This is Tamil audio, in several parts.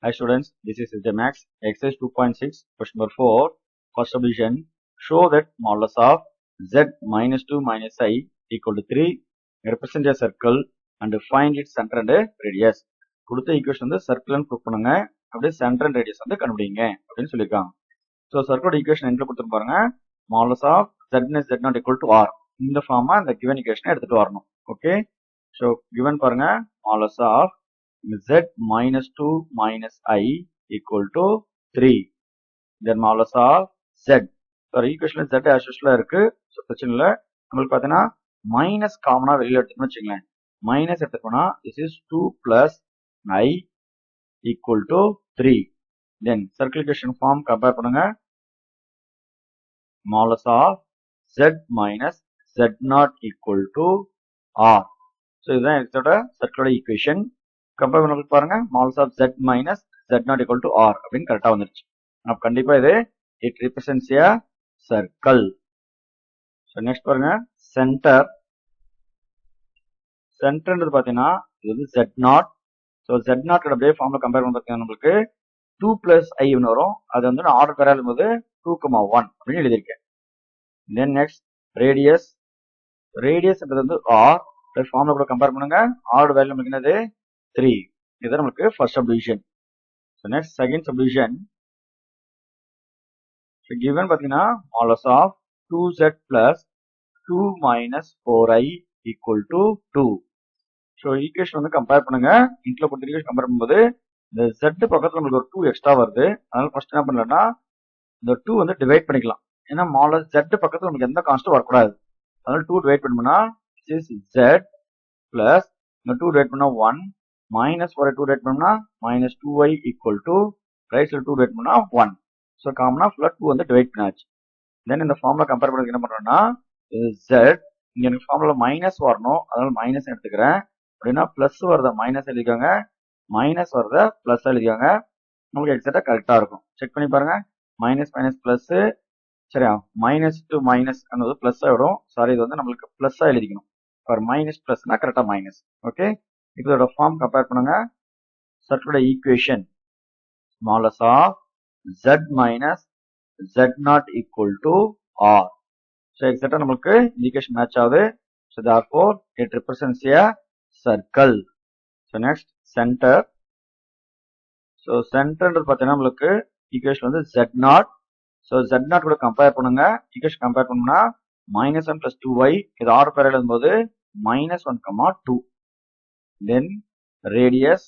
Hi students, this is Max. Exercise 2.6, question number 4. First subdivision. Show that modulus of z minus 2 minus I equal to 3. Represent a circle and find its center and radius. கொடுத்த ஈக்குவேஷன் வந்து சர்க்கிள்னு ப்ரூவ் பண்ணுங்க. அப்படியே சென்டர் அண்ட் ரேடியஸ் வந்து கண்டுபிடிங்க அப்படின்னு சொல்லியிருக்காங்க. ஸோ சர்க்கிளோட ஈக்குவேஷன் எங்க கொடுத்துட்டு பாருங்க. Modulus of z minus z not equal to r. இந்த ஃபார்மா இந்த கிவன் ஈக்குவேஷனை எடுத்துட்டு வரணும். ஓகே. ஸோ கிவன் பாருங்க. Modulus of z minus 2 minus I equal to 3. Then modulus of z. So equation z as usual இருக்கு. ஸோ பிரச்சனை இல்லை. நம்மளுக்கு பார்த்தீங்கன்னா மைனஸ் காமனா வெளியில எடுத்துக்கணும் வச்சுங்களேன். மைனஸ் எடுத்துக்கோனா this is 2 plus I equal to 3. Then circle equation form compare பண்ணுங்க. Modulus of z minus z not equal to r. So இதுதான் இதோட சர்க்கிளோட ஈக்குவேஷன். கம்பேர் பண்ணி பாருங்க. Modulus of z minus z not equal to r அப்படின்னு கரெக்டா வந்துருச்சு. அப்ப கண்டிப்பா இது it represents a circle. So next பாருங்க சென்டர். சென்டர்ன்றது பாத்தீங்கன்னா இது வந்து z0. ஸோ z0 அப்படியே ஃபார்ம்ல கம்பேர் பண்ணி பார்த்தீங்கன்னா நம்மளுக்கு 2 plus i வரும். அது வந்து நான் ஆர்டர் பேரா இருக்கும்போது 2,1 அப்படின்னு எழுதியிருக்கேன். Then next radius. ரேடியஸ்ன்றது வந்து r. ஃபார்ம்ல கூட கம்பேர் பண்ணுங்க. r வேல்யூ நமக்கு என்னது 3. இது நமக்கு first subdivision. So next second subdivision. So given பார்த்தீங்கன்னா modulus of 2z plus 2 minus 4i equal to 2. So equation வந்து கம்பேர் பண்ணுங்க. இன்ட்ல கொடுத்த ஈக்குவேஷன் கம்பேர் பண்ணும்போது இந்த z பக்கத்துல நம்மளுக்கு ஒரு 2 எக்ஸ்ட்ரா வருது. அதனால ஃபர்ஸ்ட் என்ன பண்ணலன்னா இந்த 2 வந்து டிவைட் பண்ணிக்கலாம். ஏன்னா மாடலஸ் z பக்கத்துல நமக்கு எந்த கான்ஸ்டும் வரக்கூடாது. அதனால 2 டிவைட் பண்ணோம்னா z பிளஸ் இந்த 2 டிவைட் பண்ணா 1 மைனஸ் 4 2 டிவைட் பண்ணா minus 2i equal to right side 2 divide பண்ணா 1. ஸோ காமனா ஃபுல்லா 2 வந்து டிவைட் பண்ணாச்சு. தென் இந்த ஃபார்முலா கம்பேர் பண்ணதுக்கு என்ன பண்றோம்னா z இங்க எனக்கு ஃபார்முலா மைனஸ் வரணும். அதனால மைனஸ் எடுத்துக்கிறேன். அப்படின்னா பிளஸ் வரத மைனஸ் எழுதிக்கோங்க, மைனஸ் வரத பிளஸ் எழுதிக்கோங்க. உங்களுக்கு எக்ஸாக்டா கரெக்டா இருக்கும். செக் பண்ணி பாருங்க. மைனஸ் மைனஸ் பிளஸ் சரியா. மைனஸ் டு மைனஸ் பிளஸ் ஆயிடும். சாரி இது வந்து நம்மளுக்கு பிளஸ்ஸா எழுதிக்கணும். ஃபார் மைனஸ் பிளஸ்னா கரெக்டா மைனஸ். ஓகே. இதோட ஃபார்ம் கம்பேர் பண்ணுங்க. சர்க்கிளோட equation modulus of z minus z not equal to r. So எக்ஸாக்டா நமக்கு ஈக்குவேஷன் மேட்ச் ஆகுது. So therefore it represents a circle. So next centre. So சென்டர்ன்றது பார்த்தீங்கன்னா நம்மளுக்கு ஈக்குவேஷன் வந்து z0. ஸோ z0 கூட கம்பேர் பண்ணுங்க. ஈக்குவேஷன் கம்பேர் பண்ணோம்னா மைனஸ் 1 பிளஸ் 2y இது ஆர்டர் பேர் எழுதும்போது minus 1,2. Then radius.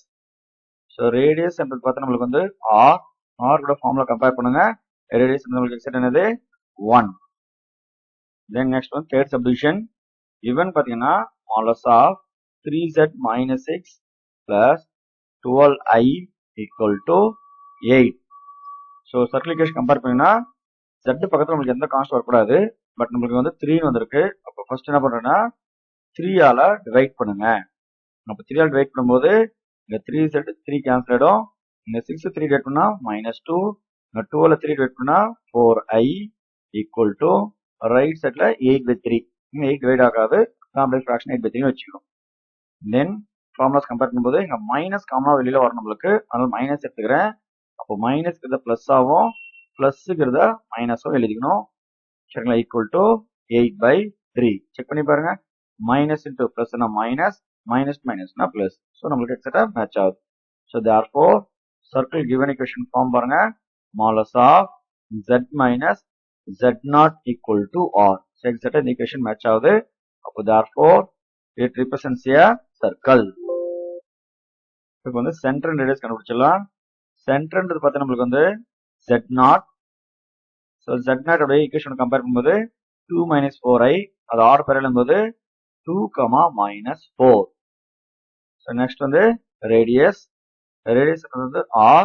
So radius பார்த்தா நம்மளுக்கு வந்து r. r கூட ஃபார்முலா கம்பேர் பண்ணுங்க. ரேடியஸ் நம்மளுக்கு எக்ஸாக்ட் என்னது 1. தென் நெக்ஸ்ட் வந்து தேர்ட் சப்டிவிஷன். இவன் பார்த்தீங்கன்னா modulus of 3z minus 6 plus 12i equal to 8. So circle equation compare பண்ணீங்கன்னா z பக்கத்தில் நம்மளுக்கு எந்த கான்ஸ்ட் வரக்கூடாது. பட் நம்மளுக்கு வந்து 3 வந்திருக்கு. அப்போ ஃபர்ஸ்ட் என்ன பண்றேன்னா 3ஆல டிவைட் பண்ணுங்க. அப்போ 3ஆல டிவைட் பண்ணும்போது இந்த 3z 3 கேன்சல் ஆயிடும். இந்த 6 3 டிவைட் பண்ணா -2. இந்த 12 3 டிவைட் பண்ணா 4i equal to ரைட் சைட்ல 8/3. 8 டிவைட் ஆகாது. காம்ப்ளெக்ஸ் ஃபிராக்ஷன் 8/3 வச்சுக்கணும். தென் ஃபார்முலாஸ் கம்பேர் பண்ணும்போது இங்க மைனஸ் காமனா வெளியில வரும் நம்மளுக்கு. அதனால மைனஸ் எடுத்துக்கிறேன். அப்போ மைனஸ்ங்கிறத பிளஸ் ஆகும், பிளஸ்ங்கிறத மைனஸும் எழுதிக்கணும். சரிங்களா. Equal to 8/3. செக் பண்ணி பாருங்க. மைனஸ் இன்டூ பிளஸ்னா மைனஸ், மைனஸ் மைனஸ்னா பிளஸ். ஸோ நம்மளுக்கு எக்ஸாக்டா மேட்ச் ஆகுது. So therefore circle given equation form பாருங்க. Modulus of z minus z not equal to r. So எக்ஸாக்டா இந்த ஈக்குவேஷன் மேட்ச் ஆகுது. அப்போ therefore it represents a circle. இப்போ வந்து சென்டர் அண்ட் ரேடியஸ் கண்டுபிடிச்சிடலாம். சென்டர்ன்றது பார்த்தா நம்மளுக்கு வந்து z0. ஸோ z0 உடைய ஈக்குவேஷன் கம்பேர் பண்ணும்போது 2 minus 4i அது ஆர்டர் பேர் எழுதும்போது 2, -4. ஸோ நெக்ஸ்ட் வந்து ரேடியஸ். ரேடியஸ் வந்து r.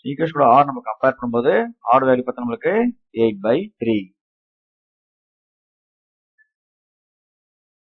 ஈக்குவேஷனோட r நம்ம கம்பேர் பண்ணும்போது r வேல்யூ பார்த்தா நம்மளுக்கு 8/3.